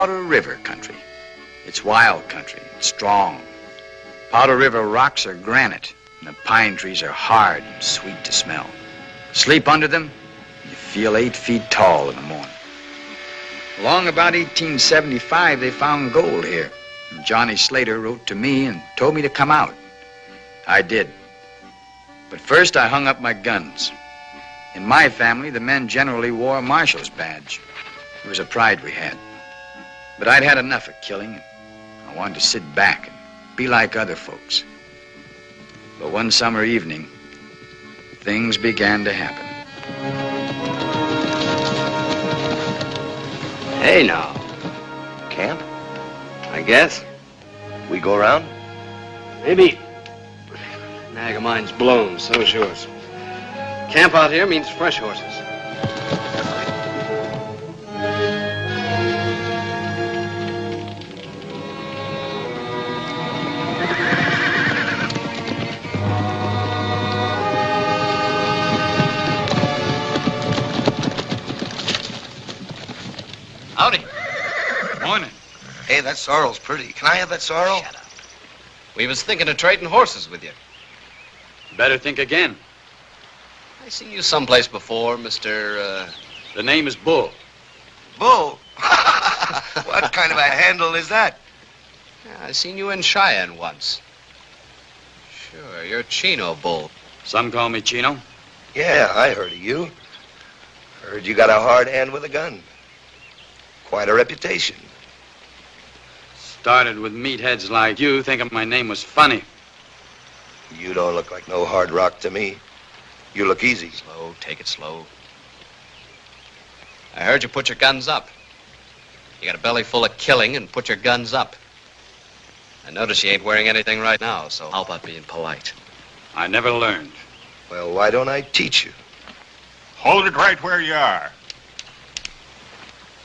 Powder River country. It's wild country. It's strong. Powder River rocks are granite, and the pine trees are hard and sweet to smell. Sleep under them, you feel 8 feet tall in the morning. Along about 1875, they found gold here. And Johnny Slater wrote to me and told me to come out. I did. But first, I hung up my guns. In my family, the men generally wore a marshal's badge. It was a pride we had. But I'd had enough of killing. I wanted to sit back and be like other folks. But one summer evening, things began to happen. Hey, now. Camp? I guess. We go around? Maybe. Nag of mine's blown, so's yours. Camp out here means fresh horses. Howdy. Morning. Hey, that sorrel's pretty. Can I have that sorrel? Shut up. We was thinking of trading horses with you. Better think again. I seen you someplace before, Mr. The name is Bull. Bull? What kind of a handle is that? Yeah, I seen you in Cheyenne once. Sure, you're Chino Bull. Some call me Chino. Yeah, I heard of you. Heard you got a hard hand with a gun. Quite a reputation. Started with meatheads like you thinking my name was funny. You don't look like no hard rock to me. You look easy. Slow, take it slow. I heard you put your guns up. You got a belly full of killing and put your guns up. I notice you ain't wearing anything right now, so how about being polite? I never learned. Well, why don't I teach you? Hold it right where you are.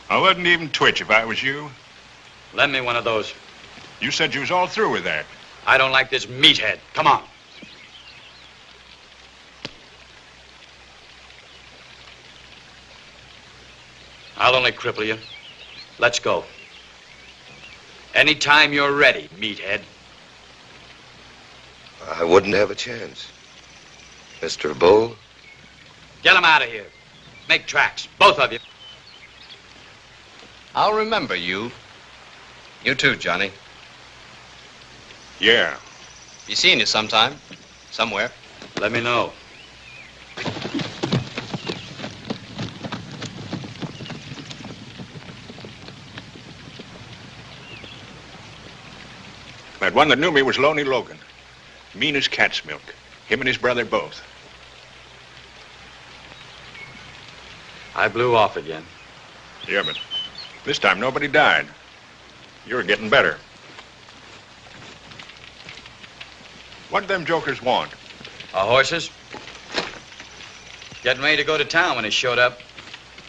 I wouldn't even twitch if I was you. Lend me one of those. You said you was all through with that. I don't like this meathead. Come on. I'll only cripple you. Let's go. Anytime you're ready, meathead. I wouldn't have a chance. Mr. Bull? Get him out of here. Make tracks, both of you. I'll remember you. You too, Johnny. Yeah. Be seeing you sometime. Somewhere. Let me know. That one that knew me was Loney Logan. Mean as cat's milk. Him and his brother both. I blew off again. Yeah, but this time nobody died. You're getting better. What'd them jokers want? Our horses. Getting ready to go to town when he showed up.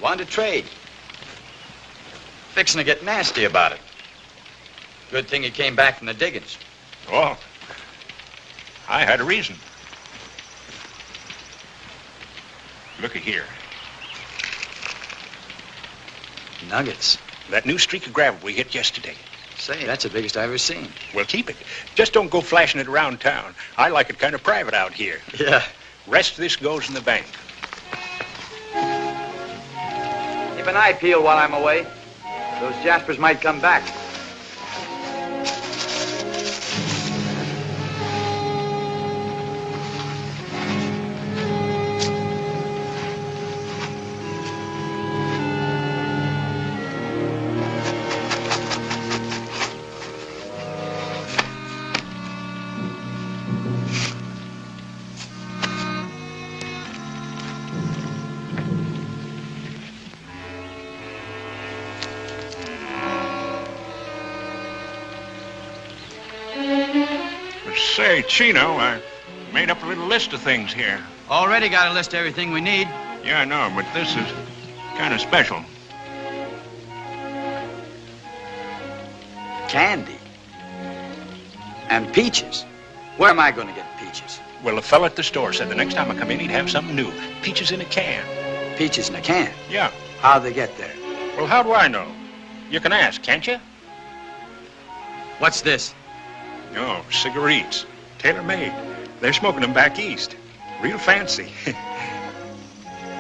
Wanted to trade. Fixing to get nasty about it. Good thing he came back from the diggings. Oh, I had a reason. Looky here. Nuggets. That new streak of gravel we hit yesterday. Say, that's the biggest I've ever seen. Well, keep it. Just don't go flashing it around town. I like it kind of private out here. Yeah. Rest of this goes in the bank. Keep an eye peeled while I'm away. Those Jaspers might come back. Say, Chino, I made up a little list of things here. Already got a list of everything we need. Yeah, I know, but this is kind of special. Candy. And peaches. Where am I going to get peaches? Well, the fella at the store said the next time I come in, he'd have something new. Peaches in a can. Peaches in a can? Yeah. How'd they get there? Well, how do I know? You can ask, can't you? What's this? No, cigarettes. Tailor-made. They're smoking them back east. Real fancy.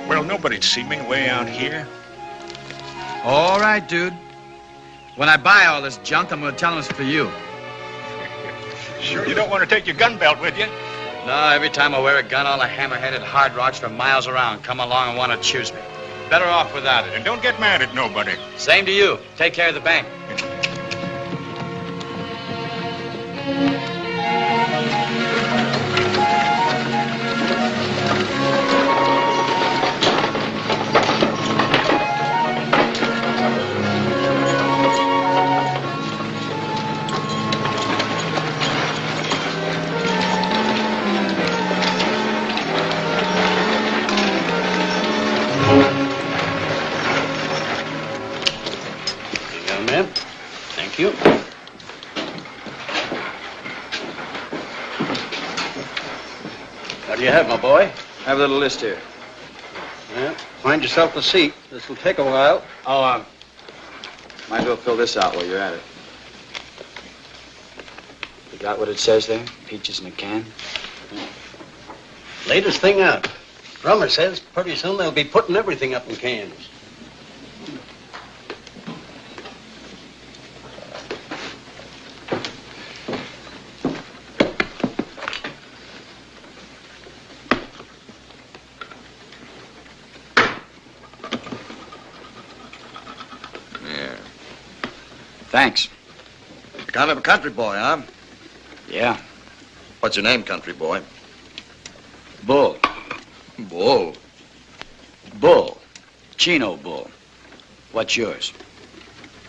Well, nobody'd see me way out here. All right, dude. When I buy all this junk, I'm going to tell them it's for you. Sure you don't want to take your gun belt with you? No, every time I wear a gun, all the hammer-headed hard rocks from miles around come along and want to choose me. Better off without it. And don't get mad at nobody. Same to you. Take care of the bank. Thank you. What do you have, my boy? I have a little list here. Well, find yourself a seat. This will take a while. Oh, might as well fill this out while you're at it. You got what it says there? Peaches in a can? Latest thing out. Drummer says pretty soon they'll be putting everything up in cans. Thanks. You're kind of a country boy, huh? Yeah. What's your name, country boy? Bull. Bull. Bull. Chino Bull. What's yours?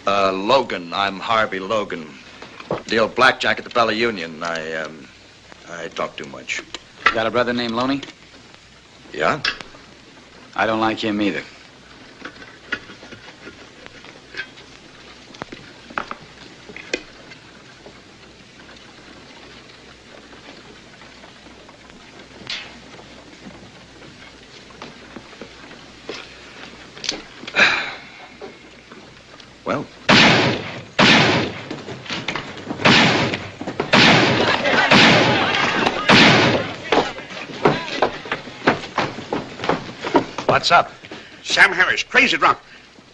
Logan. I'm Harvey Logan. Deal blackjack at the Fella Union. I talk too much. You got a brother named Loney? Yeah? I don't like him either. Well. What's up? Sam Harris, crazy drunk.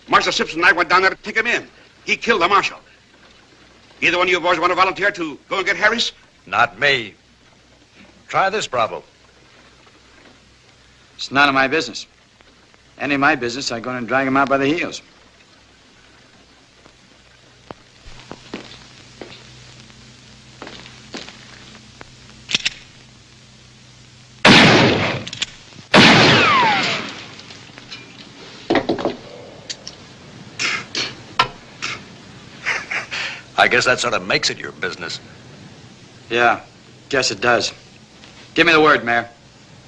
Marshal Simpson and I went down there to take him in. He killed the marshal. Either one of you boys want to volunteer to go and get Harris? Not me. Try this, Bravo. It's none of my business. Any of my business, I'd go in and drag him out by the heels. I guess that sort of makes it your business. Yeah, guess it does. Give me the word, Mayor.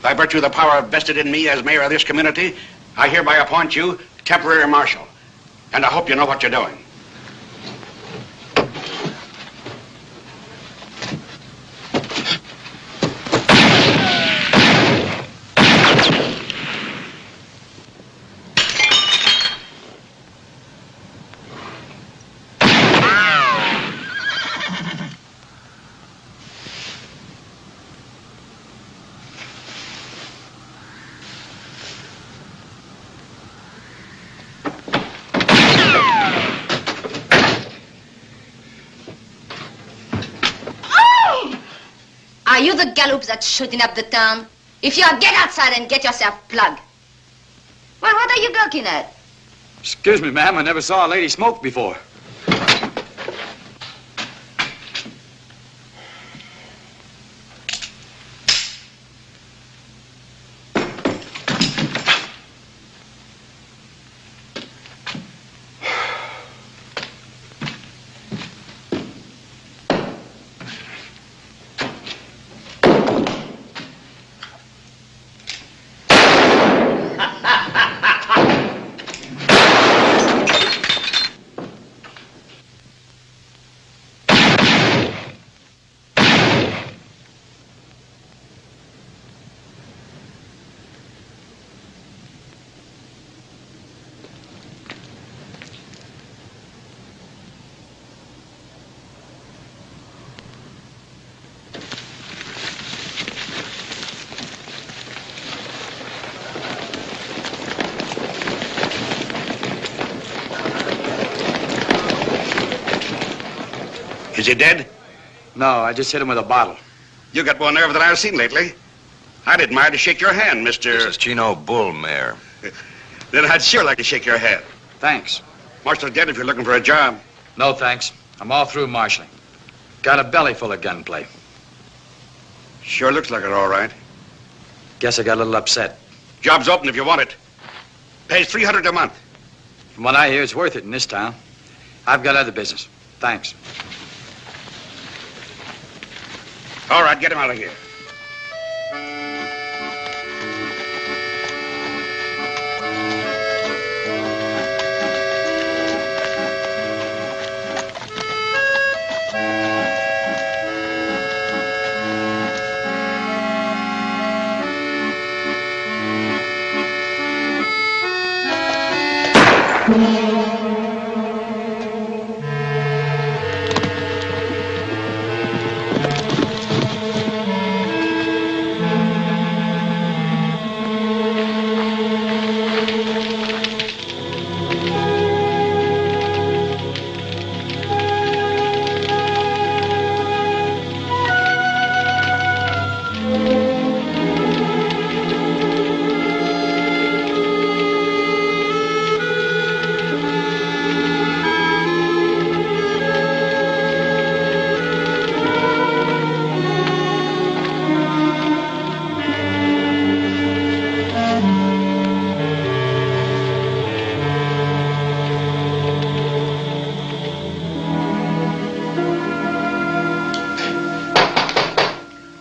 By virtue of the power vested in me as mayor of this community, I hereby appoint you temporary marshal. And I hope you know what you're doing. Are you the gallops that's shooting up the town? If you are, get outside and get yourself plugged. Well, what are you gawking at? Excuse me, ma'am. I never saw a lady smoke before. Is he dead? No, I just hit him with a bottle. You got more nerve than I've seen lately. I'd admire to shake your hand, Mr. This is Chino Bull, Mayor. Then I'd sure like to shake your hand. Thanks. Marshal's dead if you're looking for a job. No, thanks. I'm all through marshaling. Got a belly full of gunplay. Sure looks like it, all right. Guess I got a little upset. Job's open if you want it. Pays $300 a month. From what I hear, it's worth it in this town. I've got other business. Thanks. All right, get him out of here.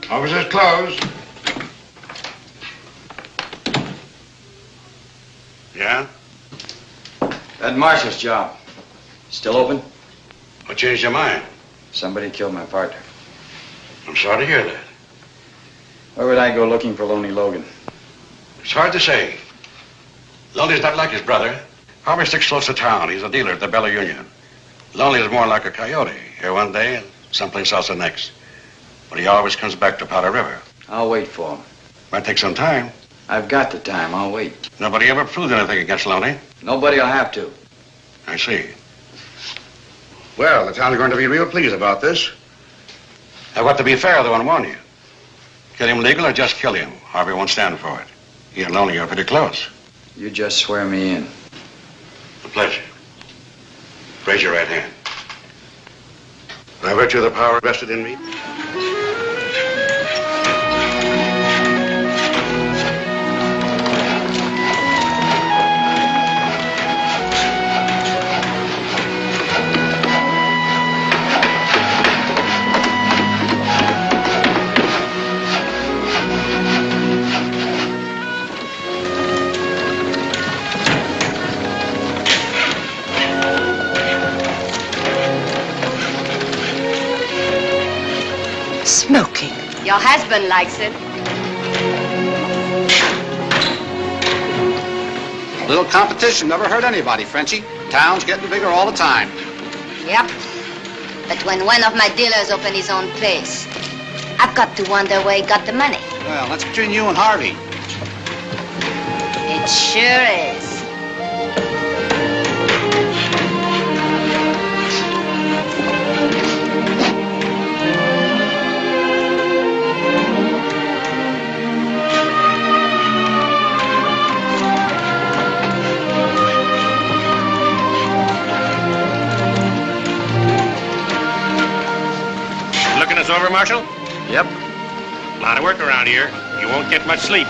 Officer's closed. Yeah? That marshal's job. Still open? What changed your mind? Somebody killed my partner. I'm sorry to hear that. Where would I go looking for Lonely Logan? It's hard to say. Lonely's not like his brother. Probably sticks close to town. He's a dealer at the Bella Union. Lonely is more like a coyote. Here one day and someplace else the next. But he always comes back to Powder River. I'll wait for him. Might take some time. I've got the time. I'll wait. Nobody ever proved anything against Lonely. Nobody'll have to. I see. Well, the town's going to be real pleased about this. I've got to be fair, though, and warn you. Kill him legal or just kill him. Harvey won't stand for it. He and Lonely are pretty close. You just swear me in. A pleasure. Raise your right hand. By virtue of the power vested in me, Smoking. Your husband likes it. Little competition never hurt anybody, Frenchie. Town's getting bigger all the time. Yep. But when one of my dealers open his own place, I've got to wonder where he got the money. Well, that's between you and Harvey. It sure is. Looking us over, Marshal? Yep. A lot of work around here. You won't get much sleep.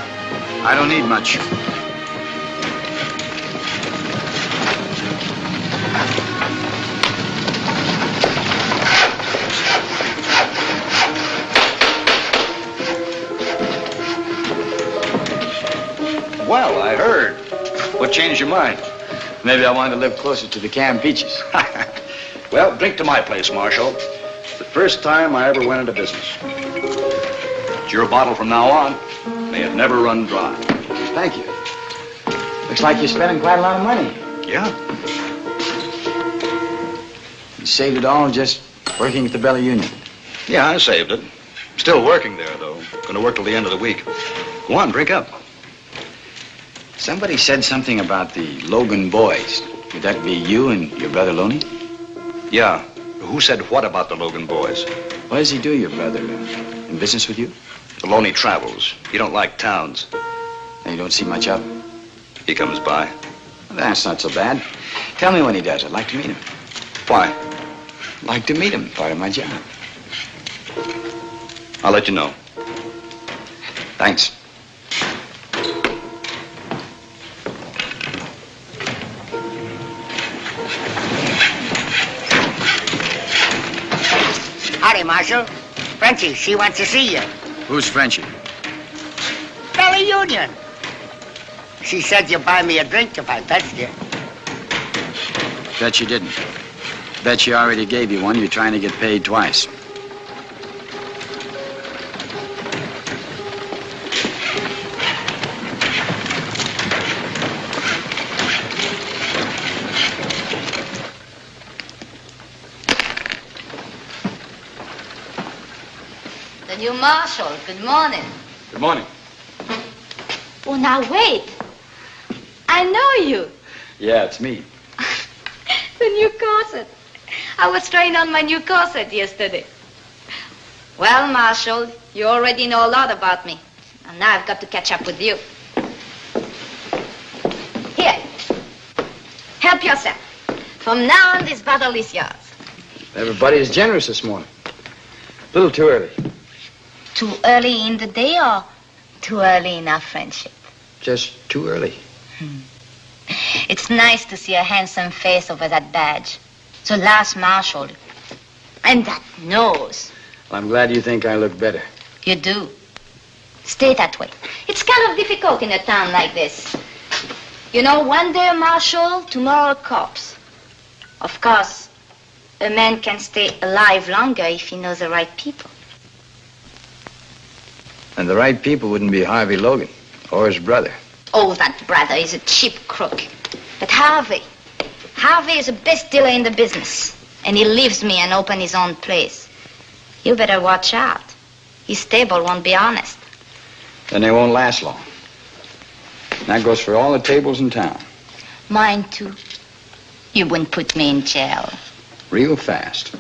I don't need much. Well, I heard. What changed your mind? Maybe I wanted to live closer to the canned peaches. Well, drink to my place, Marshal. The first time I ever went into business. It's your bottle from now on. May it never run dry. Thank you. Looks like you're spending quite a lot of money. Yeah? You saved it all just working at the Bella Union. Yeah, I saved it. Still working there, though. Gonna work till the end of the week. Go on, drink up. Somebody said something about the Logan boys. Would that be you and your brother Loney? Yeah. Who said what about the Logan boys? What does he do, your brother? In business with you? Alone he travels. He don't like towns. And you don't see much of him? He comes by. Well, that's not so bad. Tell me when he does. I'd like to meet him. Why? I'd like to meet him. Part of my job. I'll let you know. Thanks. Howdy, Marshal. Frenchie, she wants to see you. Who's Frenchie? Belly Union. She said you'd buy me a drink if I touched you. Bet you didn't. Bet she already gave you one. You're trying to get paid twice. The new marshal. Good morning. Good morning. Oh, now wait. I know you. Yeah, it's me. The new corset. I was trying on my new corset yesterday. Well, Marshal, you already know a lot about me. And now I've got to catch up with you. Here. Help yourself. From now on, this bottle is yours. Everybody is generous this morning. A little too early. Too early in the day or too early in our friendship? Just too early. It's nice to see a handsome face over that badge. The last marshal. And that nose. Well, I'm glad you think I look better. You do. Stay that way. It's kind of difficult in a town like this. You know, one day a marshal, tomorrow a corpse. Of course, a man can stay alive longer if he knows the right people. And the right people wouldn't be Harvey Logan or his brother. Oh, that brother is a cheap crook. But Harvey is the best dealer in the business. And he leaves me and open his own place. You better watch out. His stable won't be honest. Then they won't last long. And that goes for all the tables in town. Mine, too. You wouldn't put me in jail. Real fast.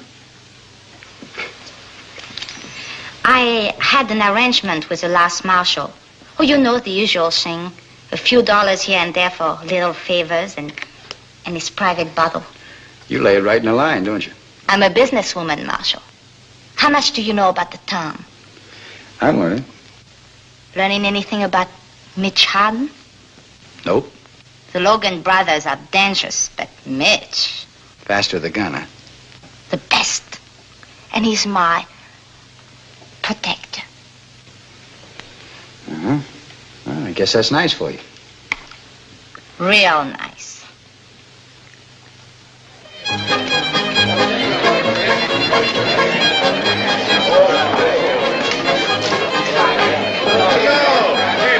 I had an arrangement with the last marshal. Oh, you know the usual thing. A few dollars here and there for little favors and his private bottle. You lay it right in a line, don't you? I'm a businesswoman, Marshal. How much do you know about the town? I'm learning. Learning anything about Mitch Harden? Nope. The Logan brothers are dangerous, but Mitch, Faster the gun, huh? the best. And he's my protector. Uh-huh. Well, I guess that's nice for you. Real nice. Hey,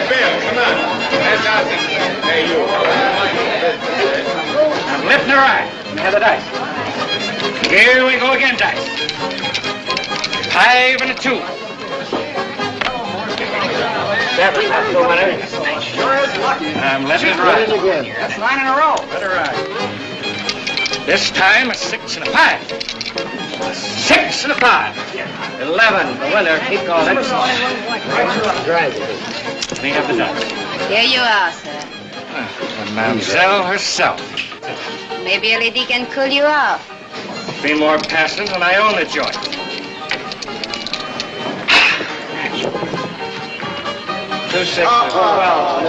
Bill, come on. That's out there. Hey, you. I'm left and a right. Have the dice. Here we go again, dice. 5 and a 2. 7, not so many. I'm left and right. That's 9 in a row. Let her ride. This time a 6 and a 5. 6 and a 5. 11, the winner. Keep going. Clean up the dice. Here you are, sir. The mamselle herself. Maybe a lady can cool you off. Be more passing when I own the joint. Two sixes. Well,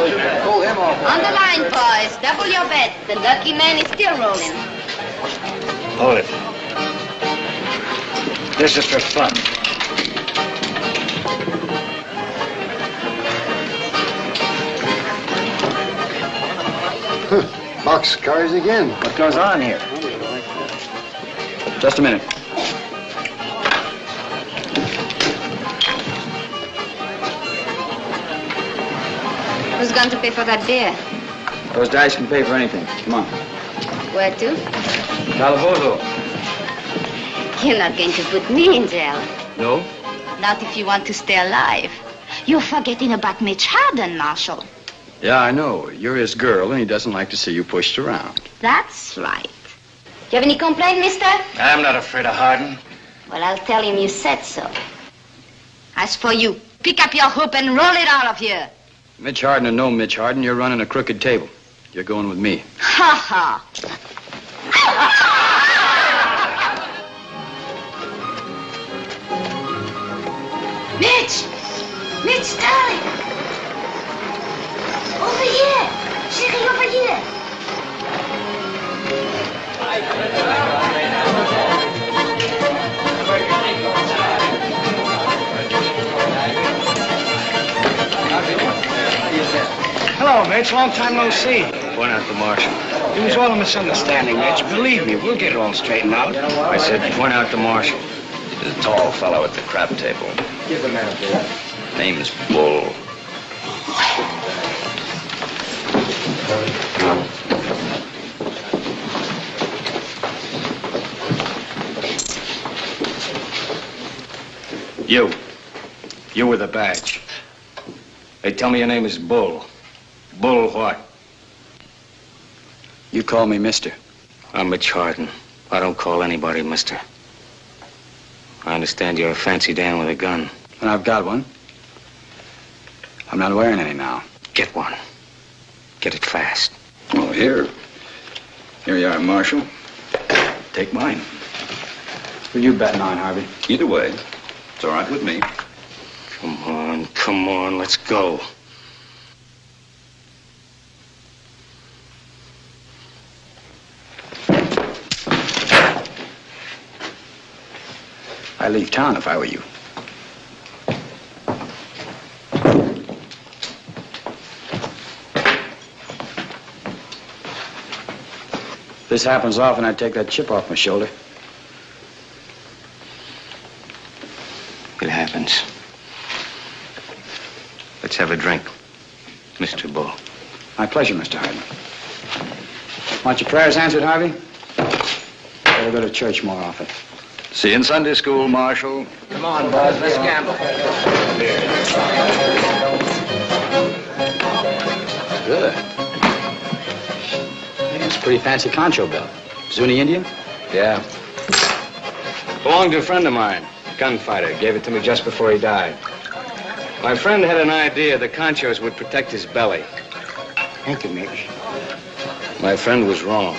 pull him off. On the line, boys. Double your bet. The lucky man is still rolling. Hold it. This is for fun. Boxcars again. What goes on here? Just a minute. Who's going to pay for that beer? Those dice can pay for anything. Come on. Where to? Calabozo. You're not going to put me in jail. No? Not if you want to stay alive. You're forgetting about Mitch Harden, Marshal. Yeah, I know. You're his girl, and he doesn't like to see you pushed around. That's right. You have any complaint, mister? I'm not afraid of Hardin. Well, I'll tell him you said so. As for you, pick up your hoop and roll it out of here. Mitch Harden or no Mitch Harden, you're running a crooked table. You're going with me. Ha ha. Mitch! Mitch, darling! Over here! Chérie, over here! Hello, Mitch. Long time no see. Point out the marshal. It was all a misunderstanding, Mitch. Believe me, we'll get it all straightened out. I said point out the marshal. The tall fellow at the crab table. Give the man a beer. Name's Bull. You with a badge. They tell me your name is Bull. Bull what? You call me mister. I'm Mitch Harden. I don't call anybody mister. I understand you're a fancy Dan with a gun. And I've got one. I'm not wearing any now. Get one. Get it fast. Oh, here. Here you are, Marshal. Take mine. Who you betting on, Harvey? Either way, it's all right with me. Come on, let's go. I'd leave town if I were you. If this happens often, I'd take that chip off my shoulder. It happens. Let's have a drink, Mr. Bull. My pleasure, Mr. Harden. Want your prayers answered, Harvey? Better go to church more often. See you in Sunday school, Marshal. Come on, Buzz. Let's gamble. Good. It's a pretty fancy concho belt. Zuni Indian? Yeah. Belonged to a friend of mine, gunfighter. Gave it to me just before he died. My friend had an idea the conchos would protect his belly. Thank you, Mitch. My friend was wrong.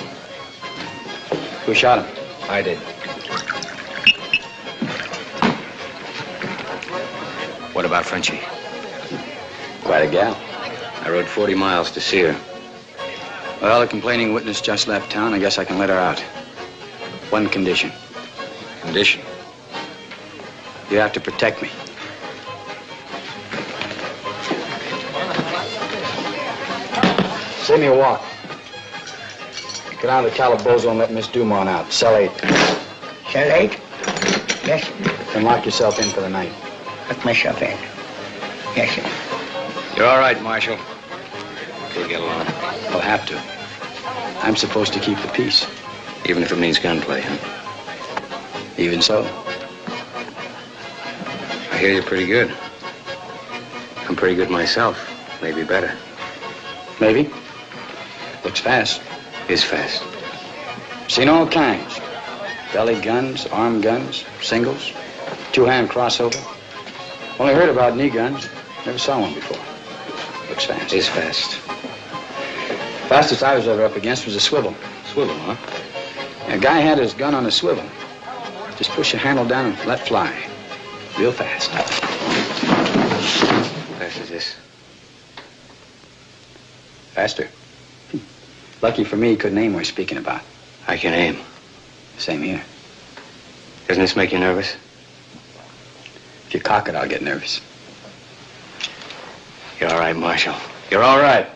Who shot him? I did. What about Frenchie? Quite a gal. I rode 40 miles to see her. Well, the complaining witness just left town. I guess I can let her out. One condition. Condition? You have to protect me. Save me a walk. Get down to Calabozo and let Miss Dumont out. Cell 8. Cell 8? Yes, And lock yourself in for the night. look myself in. Yes, sir. You're all right, Marshal. We'll get along. I'll have to. I'm supposed to keep the peace. Even if it means gunplay, huh? Even so. I hear you're pretty good. I'm pretty good myself. Maybe better. Maybe. Looks fast. Is fast. Seen all kinds. Belly guns, arm guns, singles, two-hand crossover. Only heard about knee guns. Never saw one before. Looks fast. Is fast. Fastest I was ever up against was a swivel. Swivel, huh? A guy had his gun on a swivel. Just push the handle down and let fly. Real fast. Fast as this. Faster. Lucky for me, he couldn't aim we're speaking about. I can aim. Same here. Doesn't this make you nervous? If you cock it, I'll get nervous. You're all right, Marshal. You're all right.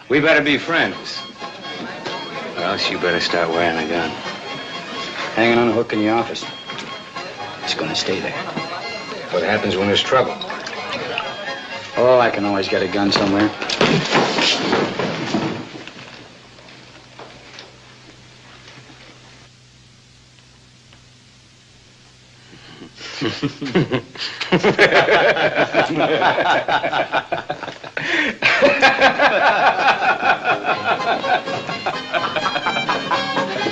We better be friends. Or else you better start wearing a gun. Hanging on a hook in the office. It's gonna stay there. What happens when there's trouble? Oh, I can always get a gun somewhere.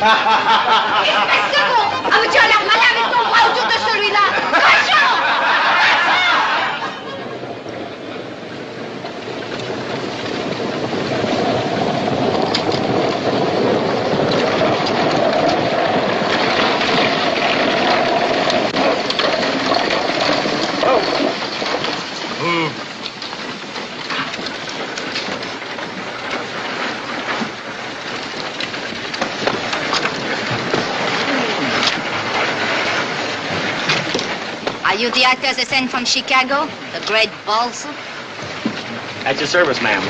Espèce de con! Ah, mais tu as l'air malin avec ton bras autour de celui-là! Cochon! Are you the actors they sent from Chicago? The great balls? At your service, ma'am.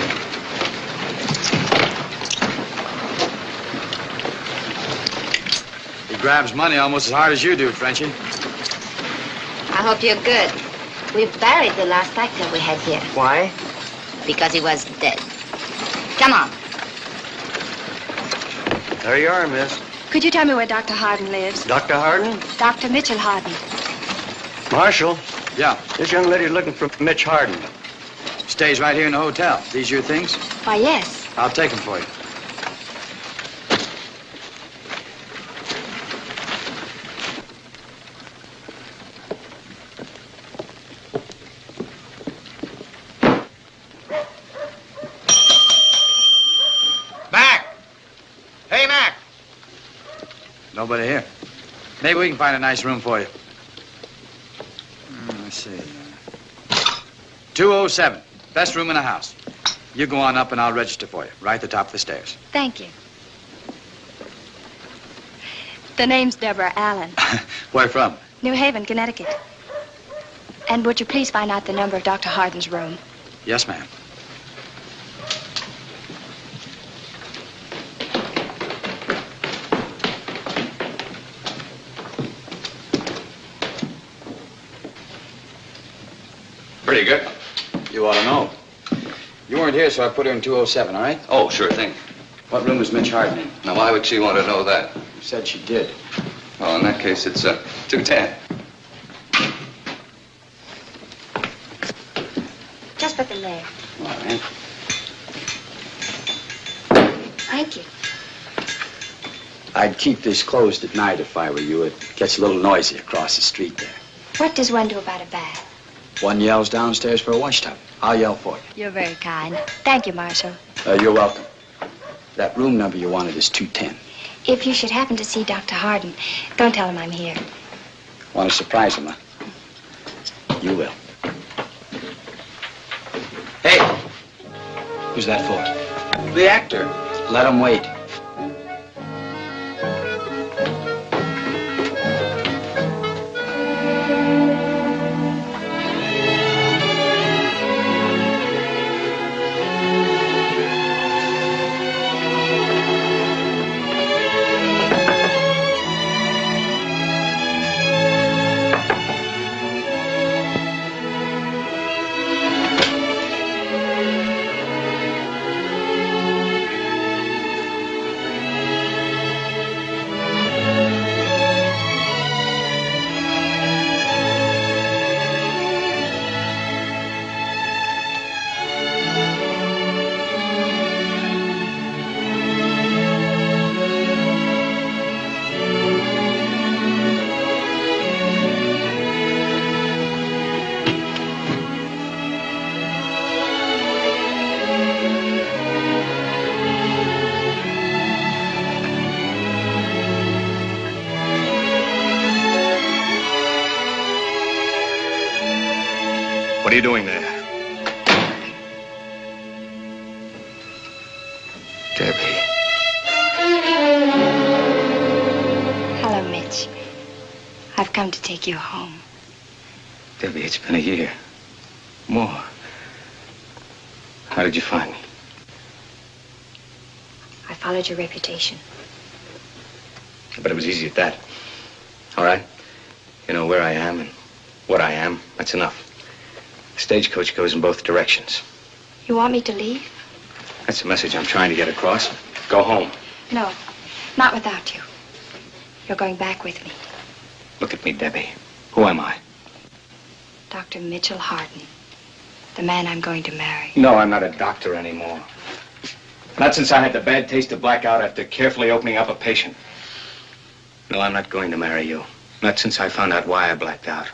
He grabs money almost as hard as you do, Frenchie. I hope you're good. We buried the last actor we had here Why? because he was dead. Come on. There you are, miss. Could you tell me where Dr. Harden lives? Dr. Harden? Dr. Mitchell Harden. Marshal, Yeah, this young lady's looking for Mitch Harden. stays right here in the hotel. These your things? Why, yes. I'll take them for you. Mac! Hey, Mac! Nobody here. Maybe we can find a nice room for you. Let's see. 207. Best room in the house. You go on up and I'll register for you. Right at the top of the stairs. Thank you. The name's Deborah Allen, Where from? New Haven, Connecticut. And would you please find out the number of Dr. Harden's room? Yes, ma'am. Pretty good. You ought to know. You weren't here, so I put her in 207, all right? Oh, sure thing. What room is Mitch Harden in? Now, why would she want to know that? You said she did. Well, in that case, it's 210. Just put them there. All right. Thank you. I'd keep this closed at night if I were you. It gets a little noisy across the street there. What does one do about a bath? One yells downstairs for a wash tub. I'll yell for you. You're very kind. Thank you, Marshal. You're welcome. That room number you wanted is 210. If you should happen to see Dr. Harden, don't tell him I'm here. Want to surprise him, huh? You will. Hey! Who's that for? The actor. Let him wait. What are you doing there? Debbie. Hello, Mitch. I've come to take you home. Debbie, it's been a year. More. How did you find me? I followed your reputation. But it was easy at that. All right? You know where I am and what I am. That's enough. The stagecoach goes in both directions. You want me to leave? That's the message I'm trying to get across. Go home. No, not without you. You're going back with me. Look at me, Debbie. Who am I? Dr. Mitchell Harden, the man I'm going to marry. No, I'm not a doctor anymore. Not since I had the bad taste of blackout after carefully opening up a patient. No, I'm not going to marry you. Not since I found out why I blacked out.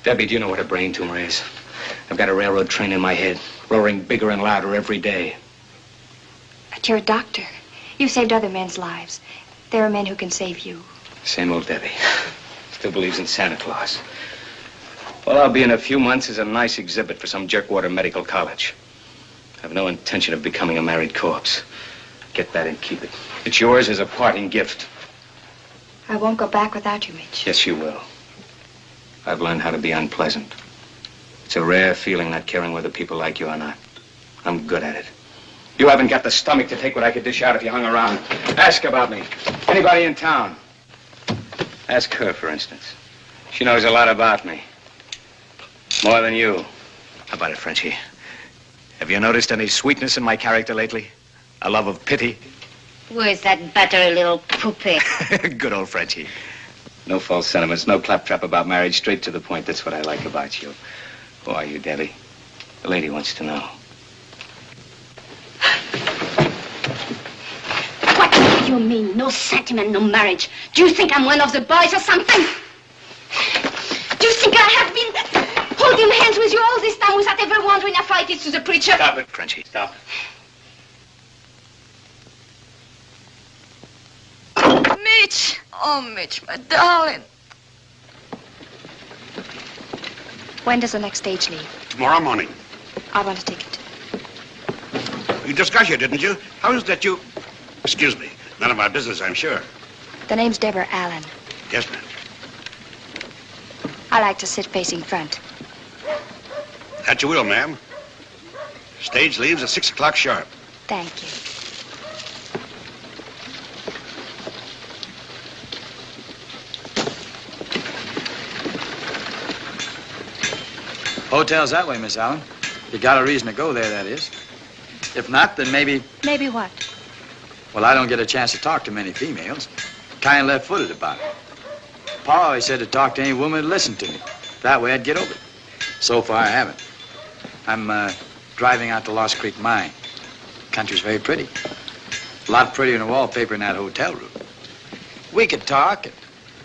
Debbie, do you know what a brain tumor is? I've got a railroad train in my head, roaring bigger and louder every day. But you're a doctor. You saved other men's lives. There are men who can save you. Same old Debbie. Still believes in Santa Claus. All I'll be in a few months is a nice exhibit for some jerkwater medical college. I have no intention of becoming a married corpse. Get that and keep it. It's yours as a parting gift. I won't go back without you, Mitch. Yes, you will. I've learned how to be unpleasant. It's a rare feeling not caring whether people like you or not. I'm good at it. You haven't got the stomach to take what I could dish out if you hung around. Ask about me. Anybody in town. Ask her, for instance. She knows a lot about me. More than you. How about it, Frenchie? Have you noticed any sweetness in my character lately? A love of pity? Where's that battery little poopy? Good old Frenchie. No false sentiments, no claptrap about marriage. Straight to the point. That's what I like about you. Who are you, Debbie? The lady wants to know. What do you mean? No sentiment, no marriage? Do you think I'm one of the boys or something? Do you think I have been holding hands with you all this time without ever wondering if I did to the preacher? Stop it, Frenchie. Stop it. Mitch! Oh, Mitch, my darling. When does the next stage leave? Tomorrow morning. I want a ticket. You just got here, didn't you? How is that you... Excuse me. None of our business, I'm sure. The name's Deborah Allen. Yes, ma'am. I like to sit facing front. That you will, ma'am. Stage leaves at 6 o'clock sharp. Thank you. Hotel's that way, Miss Allen. You got a reason to go there, that is. If not, then maybe... Maybe what? Well, I don't get a chance to talk to many females. Kind of left-footed about it. Pa always said to talk to any woman who'd listen to me. That way I'd get over it. So far, I haven't. I'm driving out to Lost Creek Mine. Country's very pretty. A lot prettier than the wallpaper in that hotel room. We could talk, and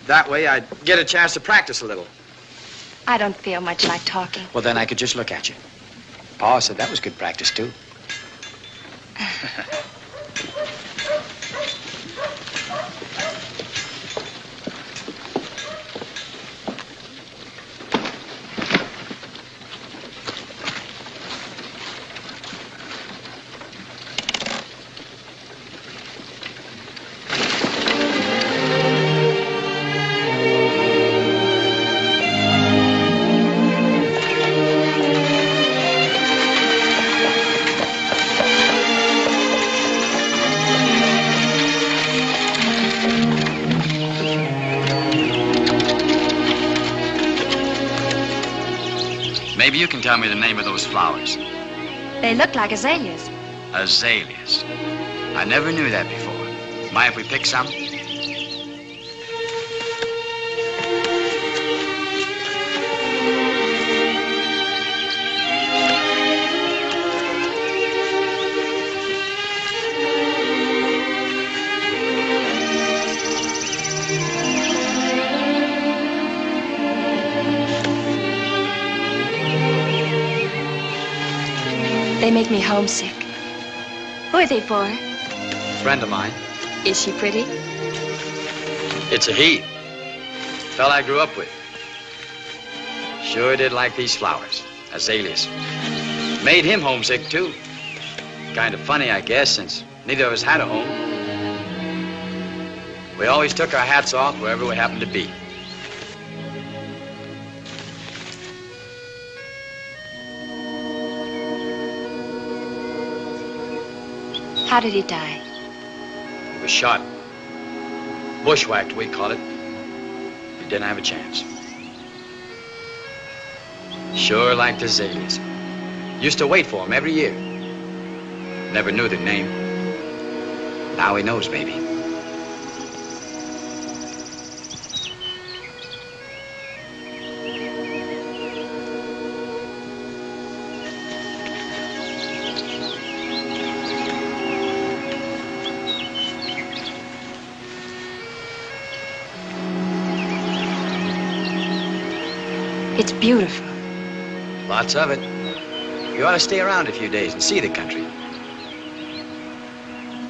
that way I'd get a chance to practice a little. I don't feel much like talking. Well, then I could just look at you. Pa said that was good practice, too. Maybe you can tell me the name of those flowers. They look like azaleas. Azaleas. I never knew that before. Mind if we pick some? They make me homesick. Who are they for? Friend of mine. Is she pretty? It's a he. Fella I grew up with. Sure did like these flowers. Azaleas. Made him homesick, too. Kind of funny, I guess, since neither of us had a home. We always took our hats off wherever we happened to be. How did he die? He was shot. Bushwhacked, we call it. He didn't have a chance. Sure liked azaleas. Used to wait for him every year. Never knew their name. Now he knows, maybe. It's beautiful. Lots of it. You ought to stay around a few days and see the country.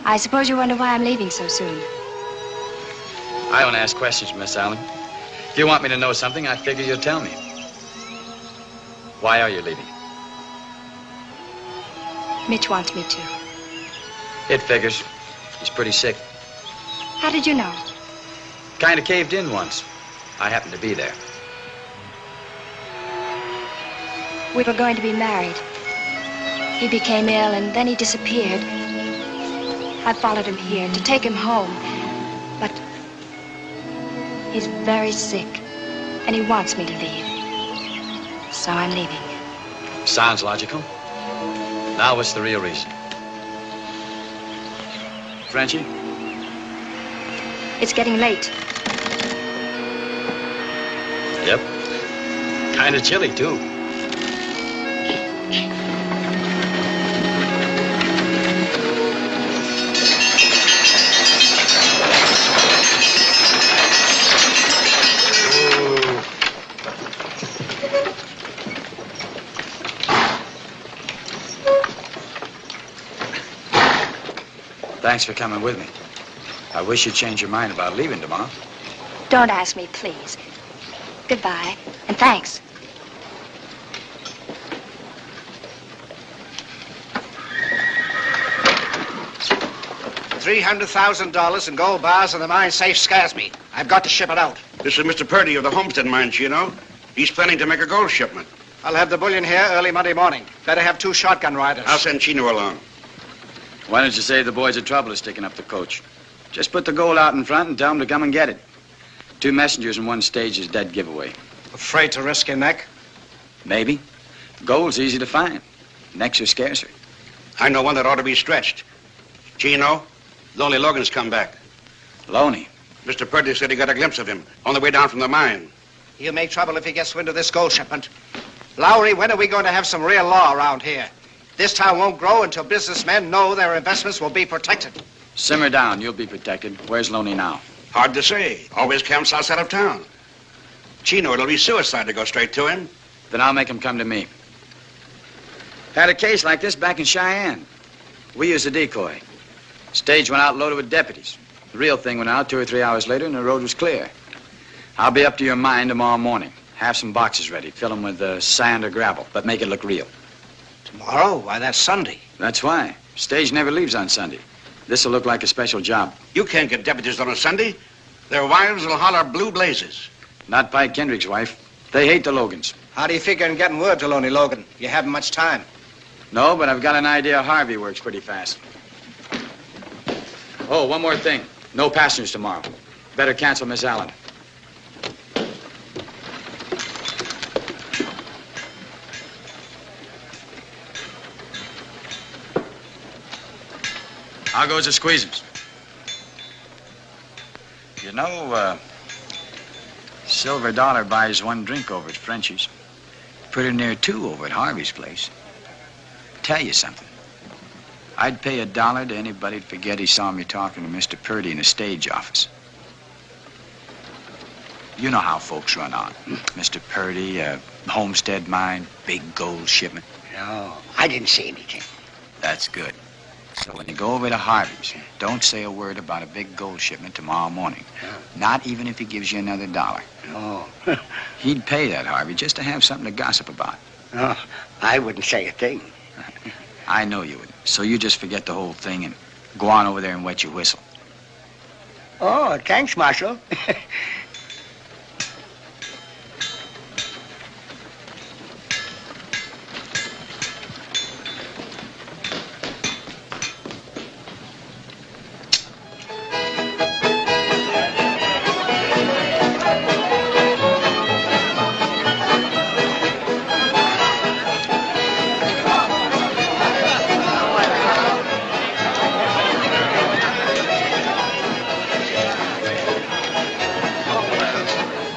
I suppose you wonder why I'm leaving so soon. I don't ask questions, Miss Allen. If you want me to know something, I figure you'll tell me. Why are you leaving? Mitch wants me to. It figures. He's pretty sick. How did you know? Kind of caved in once. I happened to be there. We were going to be married. He became ill and then he disappeared. I followed him here to take him home. But he's very sick and he wants me to leave. So I'm leaving. Sounds logical. Now what's the real reason? Frenchie? It's getting late. Yep. Kind of chilly, too. Thanks for coming with me. I wish you'd change your mind about leaving tomorrow. Don't ask me, please. Goodbye, and thanks. $300,000 in gold bars in the mine safe scares me. I've got to ship it out. This is Mr. Purdy of the Homestead Mines, you know. He's planning to make a gold shipment. I'll have the bullion here early Monday morning. Better have 2 shotgun riders. I'll send Chino along. Why don't you save the boys the trouble of sticking up the coach? Just put the gold out in front and tell them to come and get it. 2 messengers in 1 stage is dead giveaway. Afraid to risk your neck? Maybe. Gold's easy to find. Necks are scarcer. I know one that ought to be stretched. Chino, Lonely Logan's come back. Loney? Mr. Purdy said he got a glimpse of him on the way down from the mine. He'll make trouble if he gets wind of this gold shipment. Lowry, when are we going to have some real law around here? This town won't grow until businessmen know their investments will be protected. Simmer down. You'll be protected. Where's Loney now? Hard to say. Always camps outside of town. Chino, it'll be suicide to go straight to him. Then I'll make him come to me. Had a case like this back in Cheyenne. We used a decoy. Stage went out loaded with deputies. The real thing went out 2 or 3 hours later and the road was clear. I'll be up to your mine tomorrow morning. Have some boxes ready. Fill them with sand or gravel, but make it look real. Tomorrow? Why, that's Sunday. That's why. Stage never leaves on Sunday. This'll look like a special job. You can't get deputies on a Sunday. Their wives will holler blue blazes. Not Pike Kendrick's wife. They hate the Logans. How do you figure on getting word to Lonely Logan? You haven't much time. No, but I've got an idea Harvey works pretty fast. Oh, one more thing. No passengers tomorrow. Better cancel Miss Allen. How goes the squeezers? You know, Silver Dollar buys 1 drink over at Frenchie's. Pretty near 2 over at Harvey's place. Tell you something. I'd pay $1 to anybody to forget he saw me talking to Mr. Purdy in the stage office. You know how folks run on. Mr. Purdy, Homestead Mine, big gold shipment. No, I didn't see anything. That's good. So when you go over to Harvey's, don't say a word about a big gold shipment tomorrow morning. Not even if he gives you another $1. No. He'd pay that, Harvey, just to have something to gossip about. No, I wouldn't say a thing. I know you would. So you just forget the whole thing and go on over there and wet your whistle. Oh, thanks, Marshal.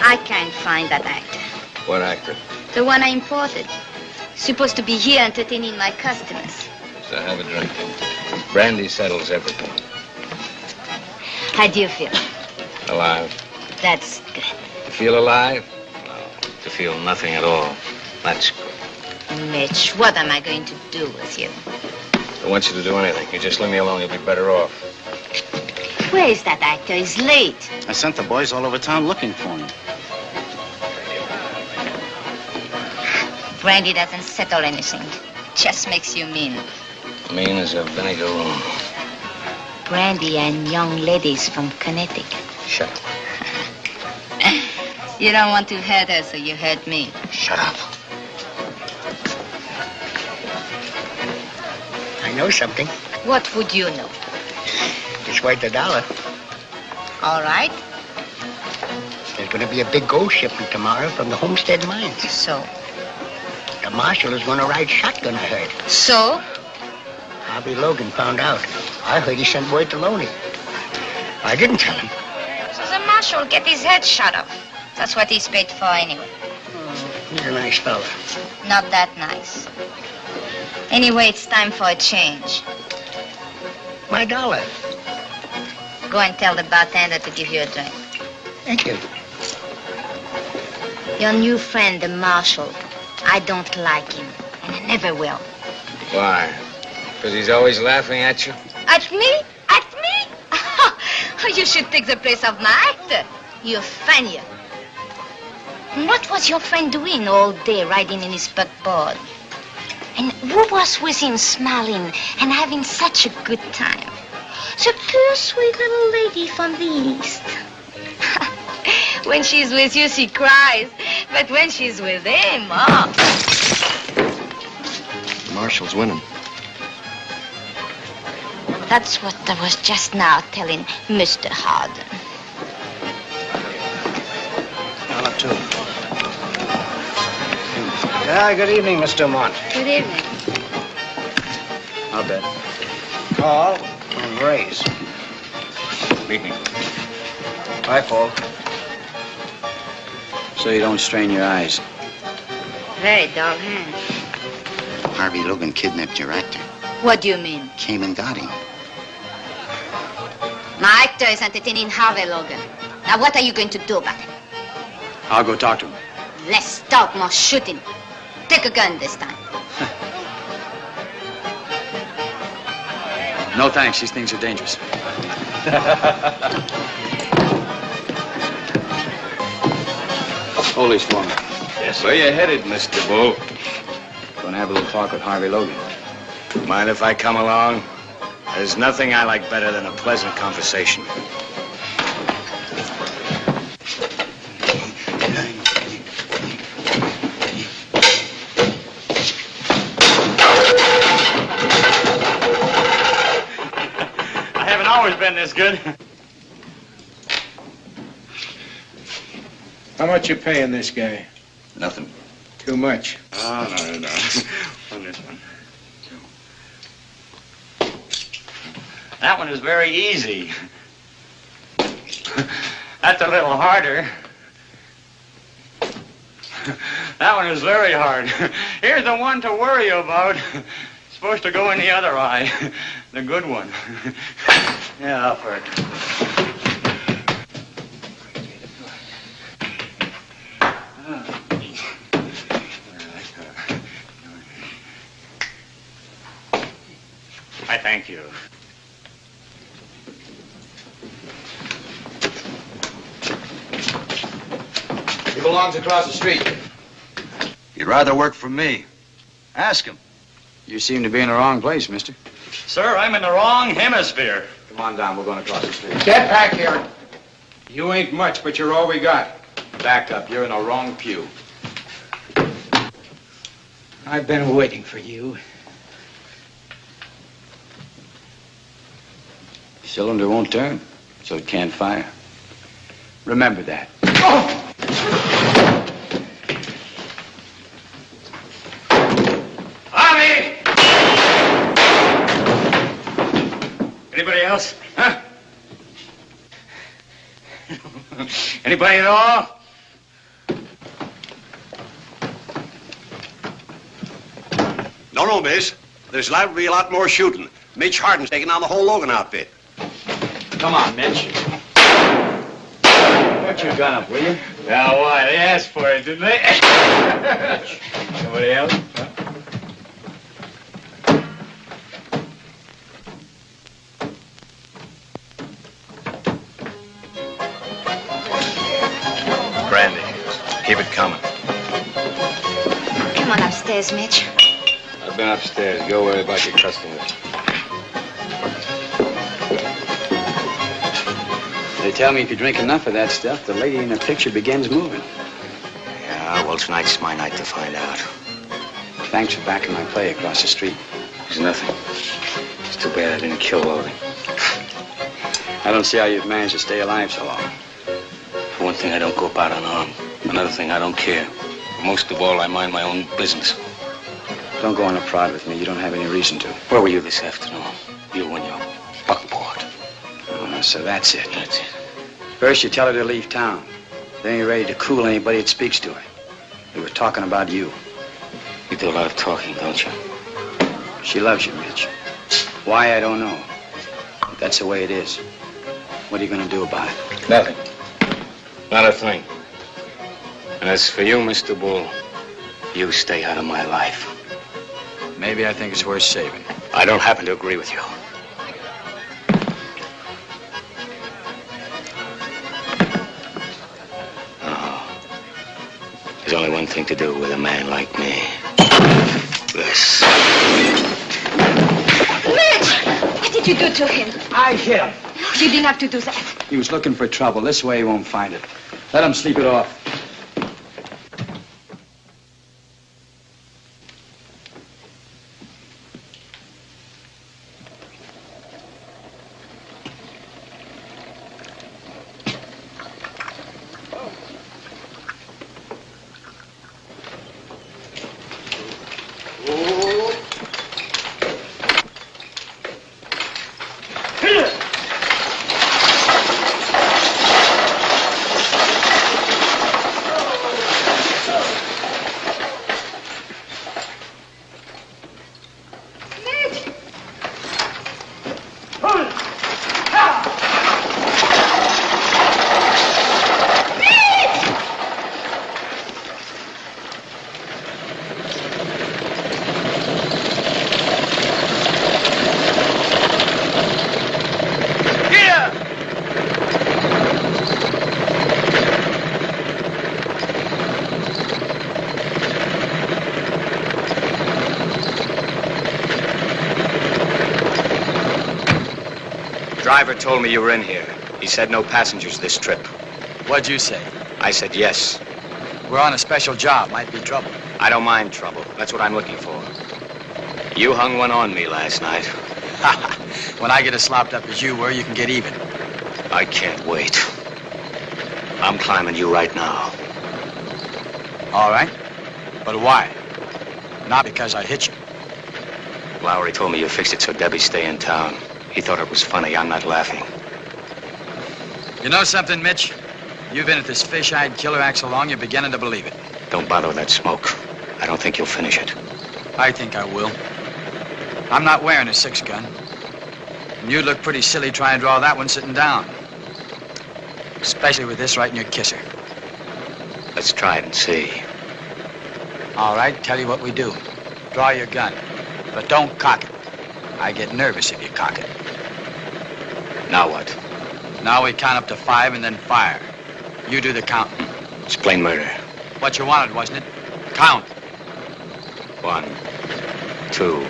I can't find that actor. What actor? The one I imported. Supposed to be here entertaining my customers. So have a drink. Brandy settles everything. How do you feel? Alive. That's good. You feel alive? To feel nothing at all. That's good. Mitch, what am I going to do with you? I want you to do anything. You just leave me alone, you'll be better off. Where is that actor? He's late. I sent the boys all over town looking for him. Brandy doesn't settle anything. Just makes you mean. Mean as a vinegar room. Brandy and young ladies from Connecticut. Shut up. You don't want to hurt her, so you hurt me. Shut up. I know something. What would you know? It's worth $1. All right. There's going to be a big gold shipment tomorrow from the Homestead Mines. So? The marshal is going to ride shotgun, I heard. So? Harvey Logan found out. I heard he sent word to Loney. I didn't tell him. So the marshal will get his head shot off. That's what he's paid for anyway. He's a nice fella. Not that nice. Anyway, it's time for a change. My $1. Go and tell the bartender to give you a drink. Thank you. Your new friend, the marshal. I don't like him, and I never will. Why? Because he's always laughing at you? At me? At me? You should take the place of my actor. You're funnier. What was your friend doing all day riding in his buckboard? And who was with him smiling and having such a good time? The poor sweet little lady from the East. When she's with you, she cries. But when she's with him, oh. Marshall's winning. That's what I was just now telling Mr. Harden. $1, $2. Good evening, Mr. Mont. Good evening. I'll bet. Paul and Ray's. Meet me. Bye, Paul. So you don't strain your eyes. Very dull hand. Harvey Logan kidnapped your actor. What do you mean? Came and got him. My actor is entertaining Harvey Logan. Now what are you going to do about it? I'll go talk to him. Less talk, more shooting. Take a gun this time. No thanks, these things are dangerous. Hold these for me. Yes, where you headed, Mr. Bull? Gonna have a little talk with Harvey Logan. Mind if I come along? There's nothing I like better than a pleasant conversation. I haven't always been this good. How much you paying this guy? Nothing. Too much. Oh, no. On this one. That one is very easy. That's a little harder. That one is very hard. Here's the one to worry about. It's supposed to go in the other eye. The good one. Yeah, I'll for it. I thank you. He belongs across the street. He'd rather work for me. Ask him. You seem to be in the wrong place, mister. Sir, I'm in the wrong hemisphere. Come on down, we're going across the street. Get back here. You ain't much, but you're all we got. Back up, you're in the wrong pew. I've been waiting for you. Cylinder won't turn, so it can't fire. Remember that. Army! Anybody else? Huh? Anybody at all? No, miss. There's liable to be a lot more shooting. Mitch Harden's taking on the whole Logan outfit. Come on, Mitch. Put your gun up, will you? Now, why? They asked for it, didn't they? Somebody else? Huh? Brandy. Keep it coming. Come on upstairs, Mitch. I've been upstairs. Go worry about your customers. They tell me if you drink enough of that stuff, the lady in the picture begins moving. Yeah, well, tonight's my night to find out. Thanks for backing my play across the street. There's nothing. It's too bad I didn't kill Logan. I don't see how you've managed to stay alive so long. For one thing, I don't go about unarmed. Another thing, I don't care. Most of all, I mind my own business. Don't go on a prod with me. You don't have any reason to. Where were you this afternoon? You and your buckboard. Oh, so that's it. That's it. First, you tell her to leave town. Then you're ready to cool anybody that speaks to her. We were talking about you. You do a lot of talking, don't you? She loves you, Mitch. Why, I don't know. But that's the way it is. What are you going to do about it? Nothing. Not a thing. And as for you, Mr. Bull, you stay out of my life. Maybe I think it's worth saving. I don't happen to agree with you. There's only one thing to do with a man like me. This. Mitch! What did you do to him? I hit him. You didn't have to do that. He was looking for trouble. This way he won't find it. Let him sleep it off. Driver told me you were in here. He said no passengers this trip. What'd you say? I said yes. We're on a special job. Might be trouble. I don't mind trouble. That's what I'm looking for. You hung one on me last night. When I get as slopped up as you were, you can get even. I can't wait. I'm climbing you right now. All right. But why? Not because I hit you. Lowry told me you fixed it so Debbie stay in town. He thought it was funny. I'm not laughing. You know something, Mitch? You've been at this fish-eyed killer act so long, you're beginning to believe it. Don't bother with that smoke. I don't think you'll finish it. I think I will. I'm not wearing a 6-gun. And you'd look pretty silly trying to draw that one sitting down. Especially with this right in your kisser. Let's try it and see. All right, tell you what we do. Draw your gun, but don't cock it. I get nervous if you cock it. Now what? Now we count up to 5 and then fire. You do the counting. It's plain murder. What you wanted, wasn't it? Count. 1, 2,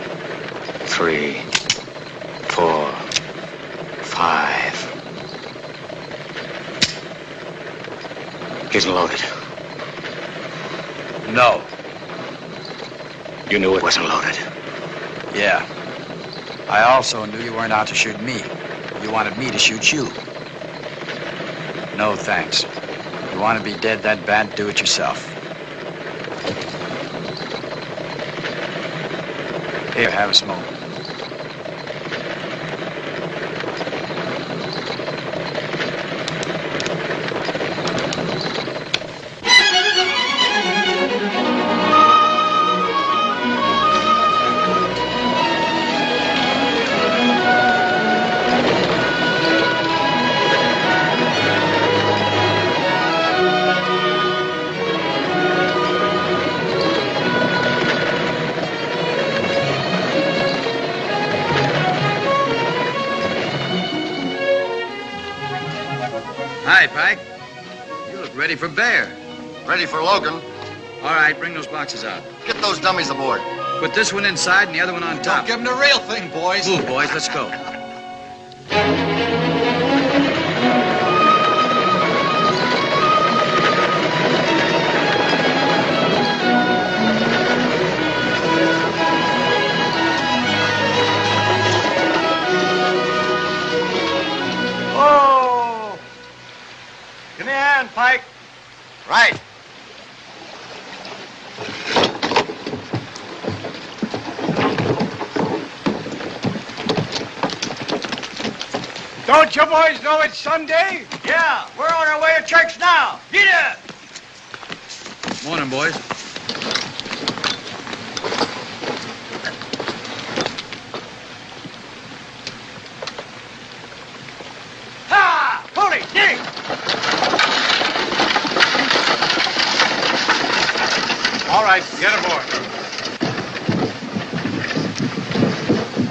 3, 4, 5. Isn't loaded. No. You knew it wasn't loaded. Yeah. I also knew you weren't out to shoot me. You wanted me to shoot you. No, thanks. You want to be dead that bad, do it yourself. Here, have a smoke. right, Pike. You look ready for bear. Ready for Logan. All right, bring those boxes out. Get those dummies aboard. Put this one inside and the other one on top. Give them the real thing, boys. Move, boys, let's go. Oh! Give me a hand, Pike. Right. Don't you boys know it's Sunday? Yeah, we're on our way to church now. Get up! Morning, boys. Ha! Pony, dig! All right, get aboard.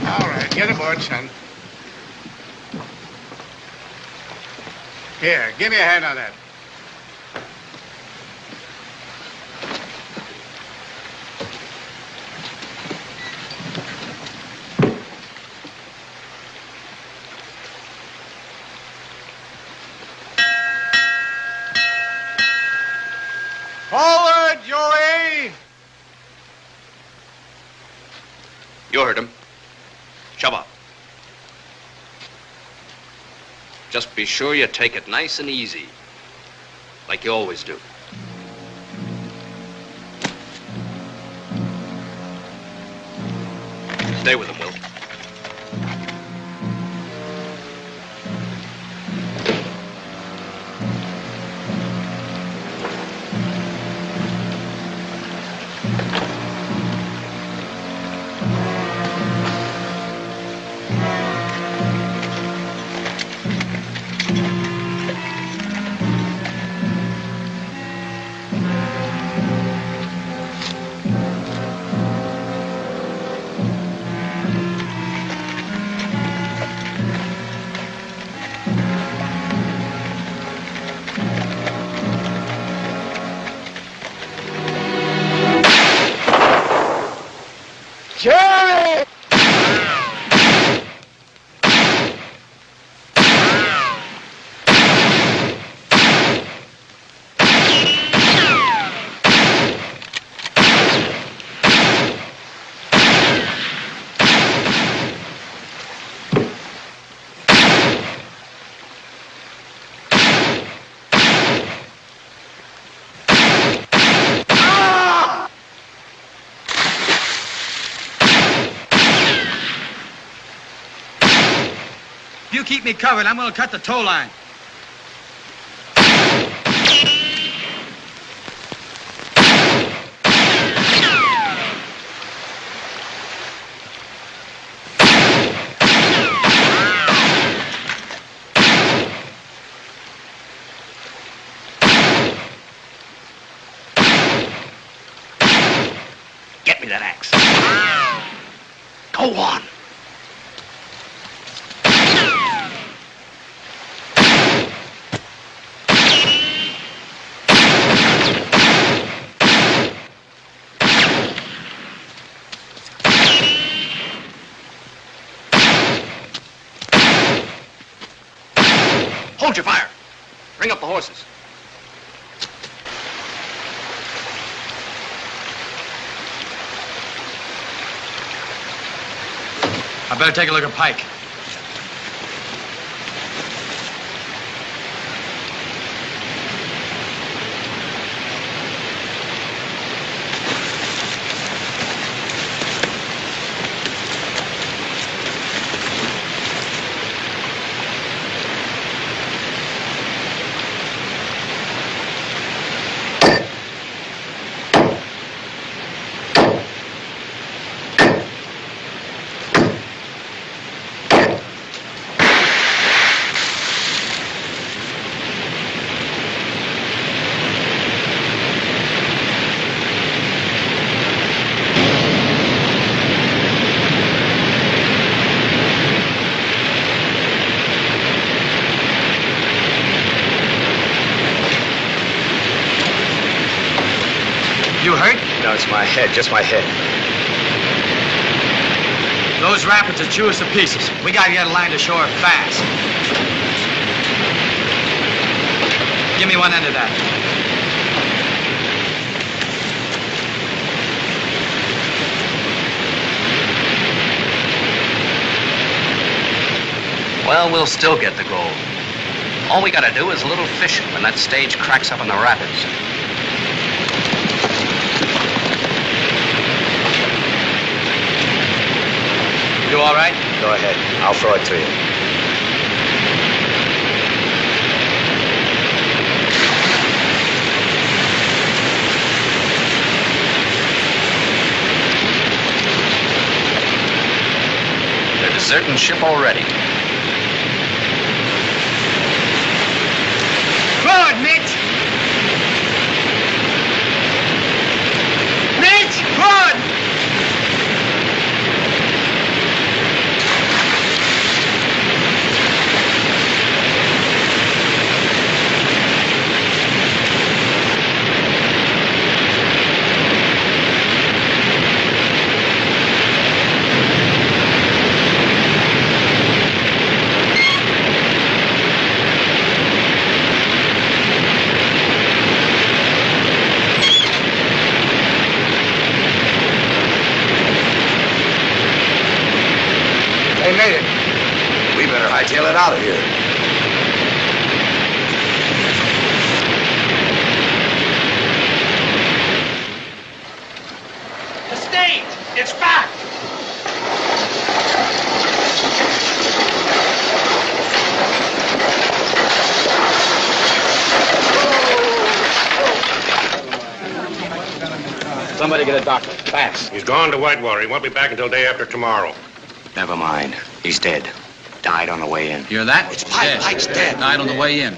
All right, get aboard, son. Here, give me a hand on that. Forward, Joey! You heard him. Shove up. Just be sure you take it nice and easy, like you always do. Stay with him, Will. Jerry! You keep me covered, I'm gonna cut the tow line. Get me that axe. Go on. Hold your fire. Bring up the horses. I better take a look at Pike. You hurt? No, it's my head, just my head. Those rapids will chew us to pieces. We gotta get a line to shore fast. Give me one end of that. Well, we'll still get the gold. All we gotta do is a little fishing when that stage cracks up in the rapids. You all right? Go ahead. I'll throw it to you. They're deserting ship already. Forward, Mitch! Mitch, forward! They made it. We better hightail it out of here. The stage! It's back! Somebody get a doctor, fast. He's gone to Whitewater. He won't be back until day after tomorrow. Never mind. He's dead. Died on the way in. Hear that? It's Pike's dead. Died on the way in.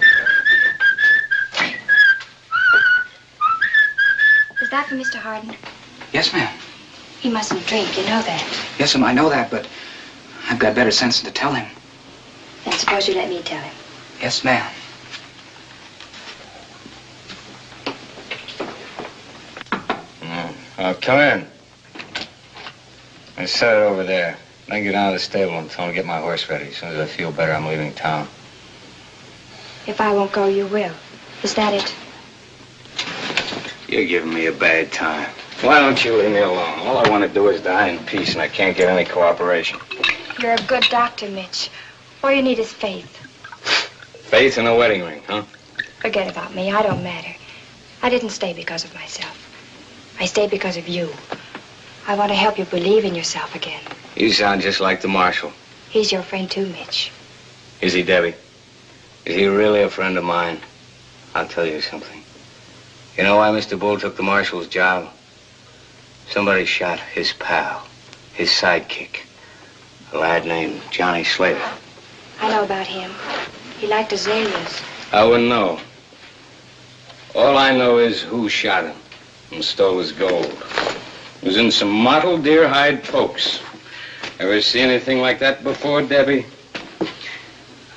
Is that for Mr. Harden? Yes, ma'am. He mustn't drink, you know that. Yes, ma'am, I know that, but I've got better sense than to tell him. Then suppose you let me tell him. Yes, ma'am. Come in. I set it over there. Then get down to the stable and tell him to get my horse ready. As soon as I feel better, I'm leaving town. If I won't go, you will. Is that it? You're giving me a bad time. Why don't you leave me alone? All I want to do is die in peace, and I can't get any cooperation. You're a good doctor, Mitch. All you need is faith. Faith in a wedding ring, huh? Forget about me. I don't matter. I didn't stay because of myself. I stayed because of you. I want to help you believe in yourself again. You sound just like the marshal. He's your friend too, Mitch. Is he, Debbie? Is he really a friend of mine? I'll tell you something. You know why Mr. Bull took the marshal's job? Somebody shot his pal, his sidekick, a lad named Johnny Slater. I know about him. He liked azaleas. I wouldn't know. All I know is who shot him and stole his gold. It was in some mottled deer hide pokes. Ever see anything like that before, Debbie?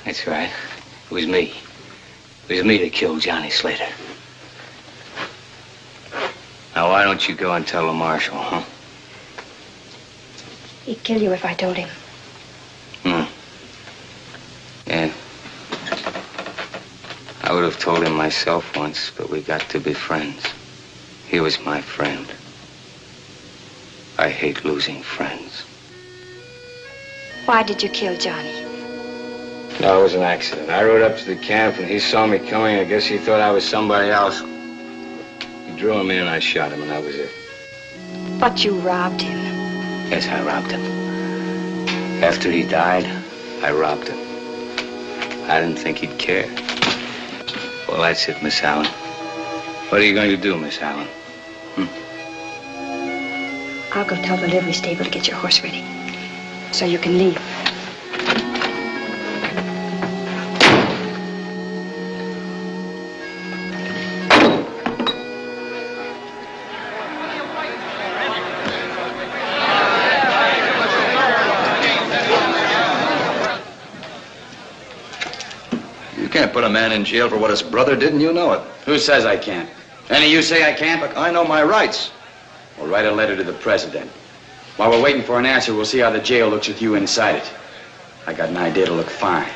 That's right. It was me. It was me that killed Johnny Slater. Now, why don't you go and tell the marshal, huh? He'd kill you if I told him. Yeah. I would have told him myself once, but we got to be friends. He was my friend. I hate losing friends. Why did you kill Johnny? No, it was an accident. I rode up to the camp and he saw me coming. I guess he thought I was somebody else. He drew him in and I shot him and that was it. But you robbed him. Yes, I robbed him. After he died, I robbed him. I didn't think he'd care. Well, that's it, Miss Allen. What are you going to do, Miss Allen? I'll go tell the livery stable to get your horse ready, so you can leave. You can't put a man in jail for what his brother did, and you know it. Who says I can't? Any you say I can't? Look, I know my rights. We'll write a letter to the president. While we're waiting for an answer, we'll see how the jail looks with you inside it. I got an idea to look fine.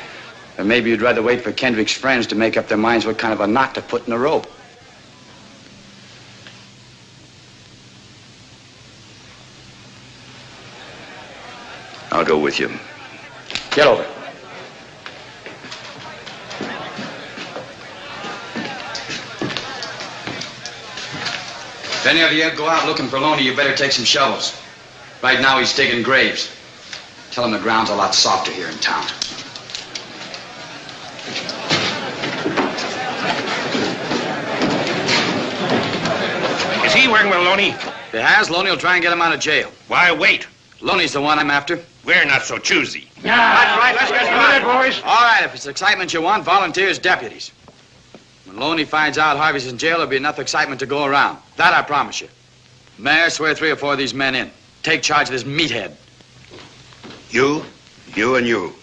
But maybe you'd rather wait for Kendrick's friends to make up their minds what kind of a knot to put in the rope. I'll go with you. Get over. If any of you go out looking for Loney, you better take some shovels. Right now he's digging graves. Tell him the ground's a lot softer here in town. Is he working with Loney? If he has, Loney will try and get him out of jail. Why wait? Loney's the one I'm after. We're not so choosy. That's right. Let's get started, boys. All right, if it's excitement you want, volunteers, deputies. When Loney finds out Harvey's in jail, there'll be enough excitement to go around. That I promise you. Mayor, swear 3 or 4 of these men in. Take charge of this meathead. You, and you.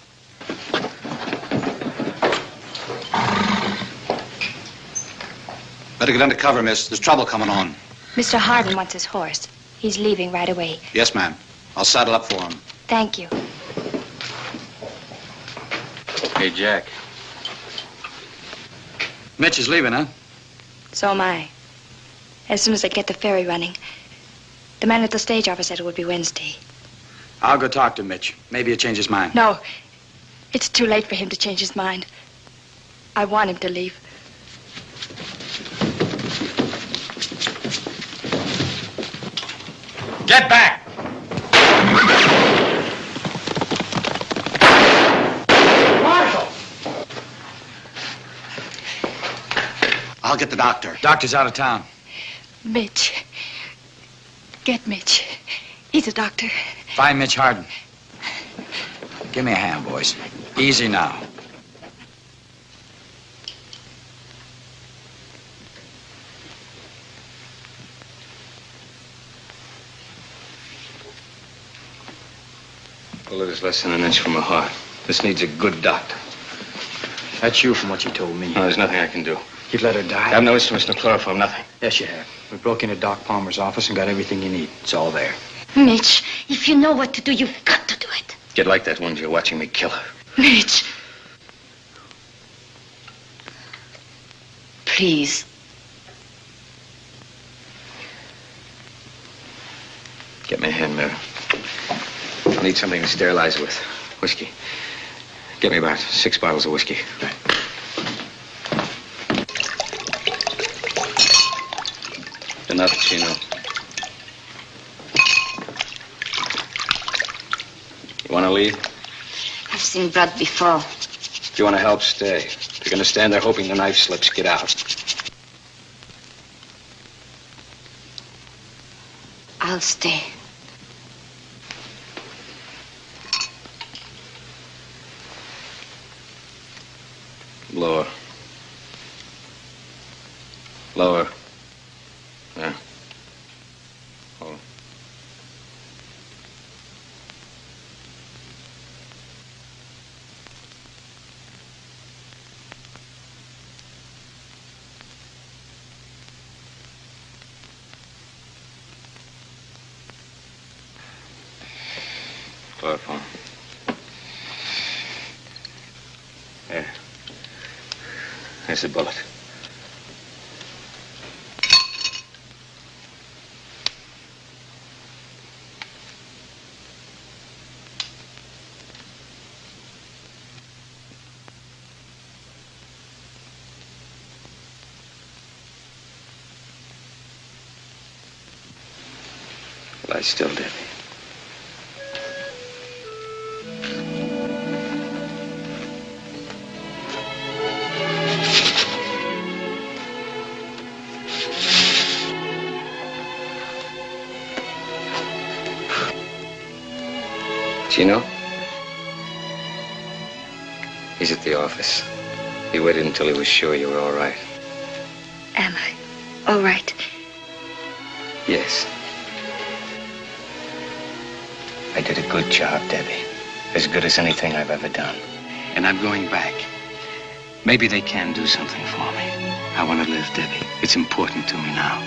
Better get under cover, miss. There's trouble coming on. Mr. Hardin wants his horse. He's leaving right away. Yes, ma'am. I'll saddle up for him. Thank you. Hey, Jack. Mitch is leaving, huh? So am I. As soon as I get the ferry running. The man at the stage office said it would be Wednesday. I'll go talk to Mitch. Maybe he'll change his mind. No. It's too late for him to change his mind. I want him to leave. Get back! Marshal! I'll get the doctor. Doctor's out of town. Mitch. Get Mitch. He's a doctor. Find Mitch Hardin. Give me a hand, boys. Easy now. Bullet is less than an inch from the heart. This needs a good doctor. That's you from what you told me. No, there's nothing I can do. You'd let her die? I have no instruments, no chloroform, nothing. Yes, you have. We broke into Doc Palmer's office and got everything you need. It's all there. Mitch, if you know what to do, you've got to do it. Get like that one you're watching me kill her. Mitch. Please. Get me a hand mirror. I need something to sterilize with. Whiskey. Get me about 6 bottles of whiskey. Enough, Chino. You want to leave? I've seen blood before. If you want to help, stay. If you're going to stand there hoping the knife slips, get out. I'll stay. Lower. Lower. There. Hold. Chloroform. There. There's the bullet. Lie still, Debbie. Chino? He's at the office. He waited until he was sure you were all right. Am I all right? Yes. I did a good job, Debbie. As good as anything I've ever done. And I'm going back. Maybe they can do something for me. I want to live, Debbie. It's important to me now.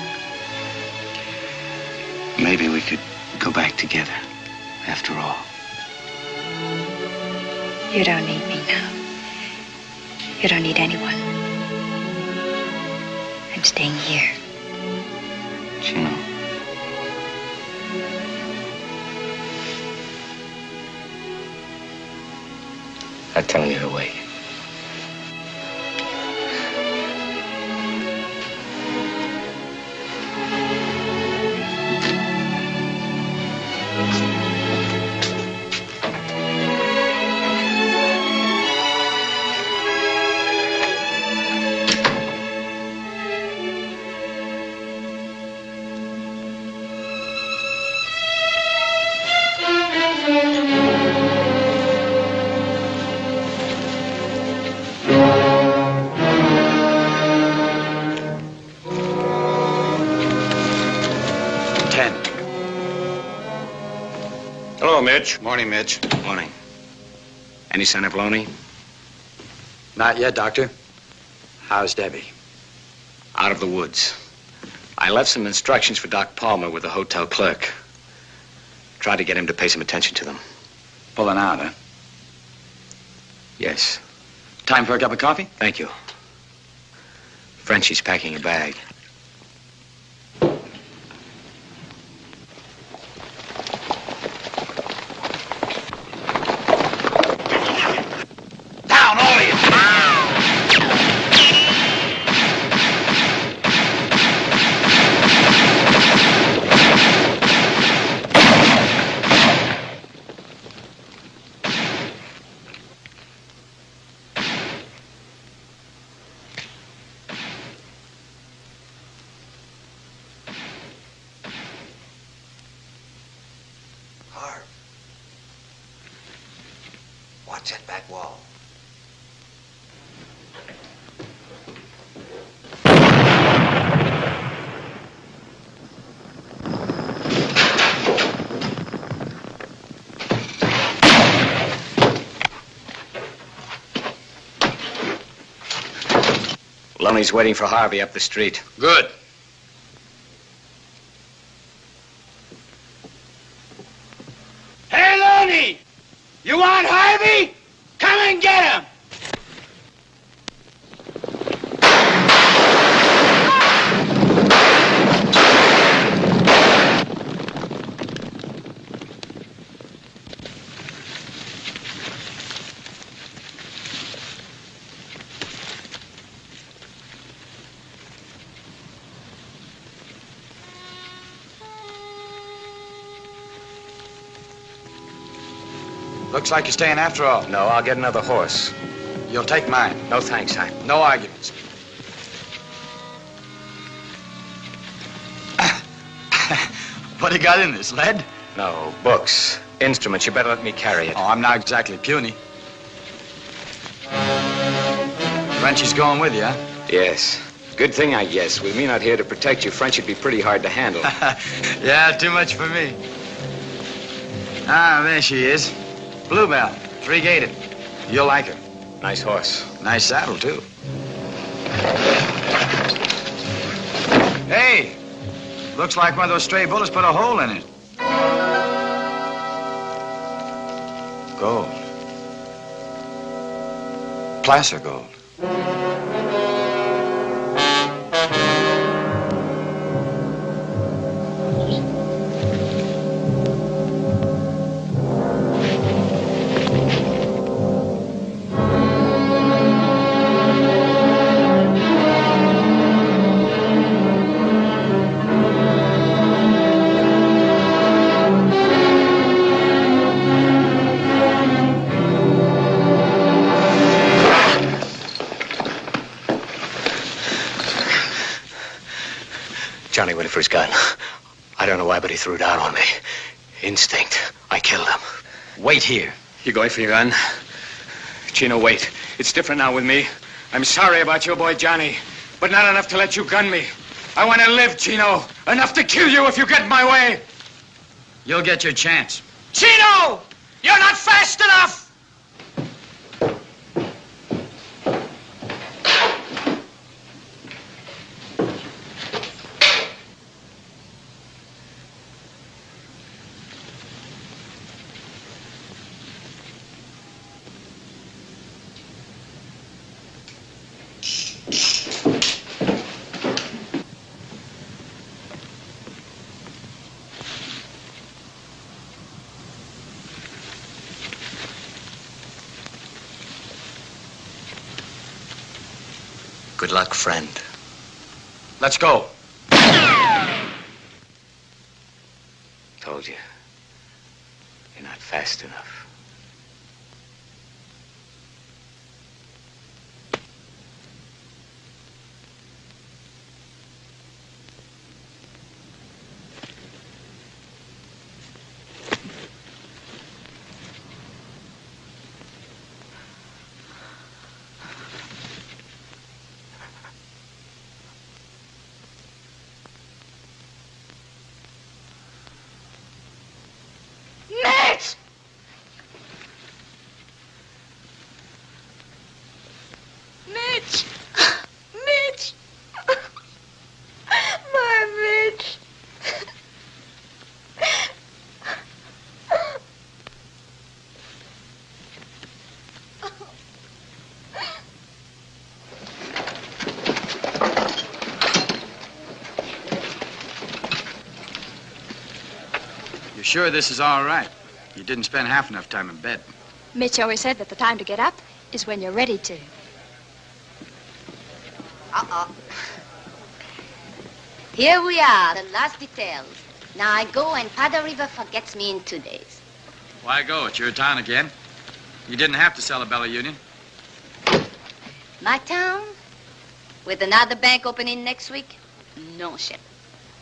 Maybe we could go back together, after all. You don't need me now. You don't need anyone. I'm staying here. Gino. I'm telling you to wait. Mitch. Morning, Mitch. Morning. Any sign of Loney? Not yet, Doctor. How's Debbie? Out of the woods. I left some instructions for Doc Palmer with the hotel clerk. Tried to get him to pay some attention to them. Pulling out, huh? Yes. Time for a cup of coffee? Thank you. Frenchie's packing a bag. Watch that back wall. Loney's waiting for Harvey up the street. Good. Hey, Loney! You want Harvey? Come and get him! Looks like you're staying after all. No, I'll get another horse. You'll take mine. No thanks, I... No arguments. What do you got in this, lead? No, books, instruments. You better let me carry it. Oh, I'm not exactly puny. Frenchie's going with you, huh? Yes. Good thing, I guess. With me not here to protect you, French would be pretty hard to handle. Yeah, too much for me. Ah, there she is. Bluebell, three-gated. You'll like her. Nice horse. Nice saddle, too. Hey, looks like one of those stray bullets put a hole in it. Gold. Placer gold. Johnny went for his gun. I don't know why, but he threw it out on me. Instinct. I killed him. Wait here. You going for your gun? Chino, wait. It's different now with me. I'm sorry about your boy Johnny, but not enough to let you gun me. I want to live, Chino. Enough to kill you if you get in my way. You'll get your chance. Chino! You're not fast enough! Good luck, friend. Let's go. Told you. You're not fast enough. Mitch! Mitch! Mitch! My Mitch! You sure this is all right? You didn't spend half enough time in bed. Mitch always said that the time to get up is when you're ready to. Uh-oh. Here we are, the last details. Now I go and Powder River forgets me in 2 days. Why go? It's your town again. You didn't have to sell a Bella Union. My town? With another bank opening next week? No, Shep.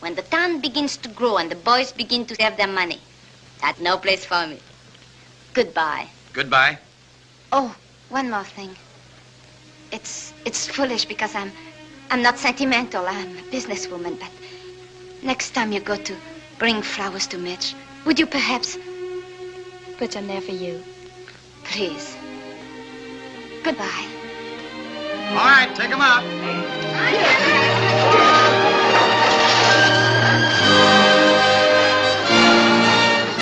When the town begins to grow and the boys begin to save their money, that's no place for me. Goodbye. Goodbye. Oh, one more thing. It's foolish because I'm not sentimental. I'm a businesswoman, but next time you go to bring flowers to Mitch, would you perhaps put them there for you? Please. Goodbye. All right, take them out.